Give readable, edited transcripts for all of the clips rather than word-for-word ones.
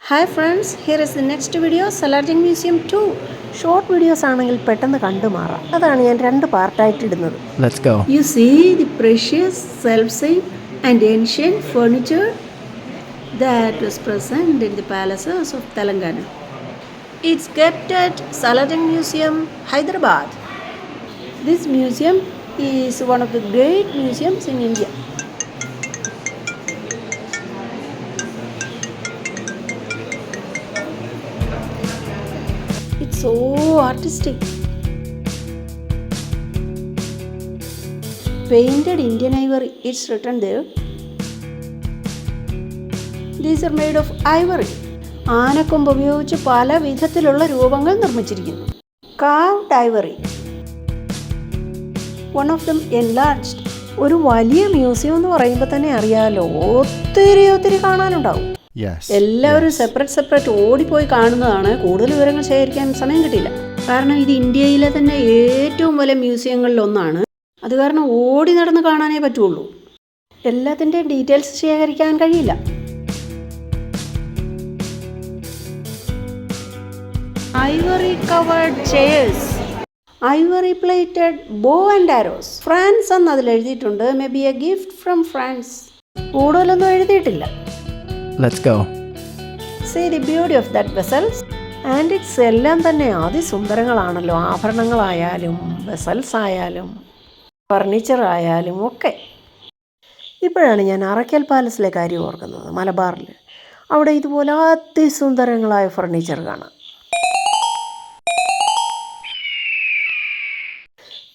Hi friends, here is the next video, Salarjung Museum 2. Short videos ആണെങ്കിൽ പെട്ടെന്ന് കണ്ടു മാറാം. അതാണ് ഞാൻ രണ്ട് പാർട്ടായിട്ട് ഇടുന്നത്. Let's go. You see the precious, self-same and ancient furniture that was present in the palaces of Telangana. It's kept at Salarjung Museum, Hyderabad. This museum is one of the great museums in India. It's so artistic. Painted Indian ivory, it's written there. These are made of ivory. ആനക്കൊമ്പ് ഉപയോഗിച്ച് പല വിധത്തിലുള്ള രൂപങ്ങൾ നിർമ്മിച്ചിരിക്കുന്നു. Carved ivory. One of them enlarged. ഒരു വലിയ museum എന്ന് പറയുമ്പോൾ തന്നെ അറിയാലോ, ഒത്തിരി കാണാനുണ്ടാവും. എല്ലാവരും സെപ്പറേറ്റ് ഓടിപ്പോയി കാണുന്നതാണ്. കൂടുതൽ വിവരങ്ങൾ ശേഖരിക്കാൻ സമയം കിട്ടിയില്ല. കാരണം ഇത് ഇന്ത്യയിലെ തന്നെ ഏറ്റവും വലിയ മ്യൂസിയങ്ങളിൽ ഒന്നാണ്. അത് കാരണം ഓടി നടന്ന് കാണാനേ പറ്റുള്ളൂ. എല്ലാത്തിൻ്റെയും ഡീറ്റെയിൽസ് ശേഖരിക്കാൻ കഴിയില്ല. Ivory covered chairs, Ivory plated bow and arrows. France എന്ന് അതിൽ എഴുതിയിട്ടുണ്ട്. May be A gift from France. കൂടുതലൊന്നും എഴുതിയിട്ടില്ല. Let's go. See the beauty of that vessels. ആൻറ്റിക്സ് എല്ലാം തന്നെ അതിസുന്ദരങ്ങളാണല്ലോ. ആഭരണങ്ങളായാലും വെസൽസ് ആയാലും ഫർണിച്ചർ ആയാലും ഒക്കെ. ഇപ്പോഴാണ് ഞാൻ അറക്കൽ പാലസിലെ കാര്യം ഓർക്കുന്നത്. മലബാറിൽ അവിടെ ഇതുപോലെ അതിസുന്ദരങ്ങളായ ഫർണിച്ചർ കാണാം.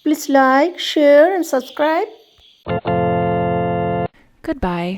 Please like, share and subscribe. Goodbye.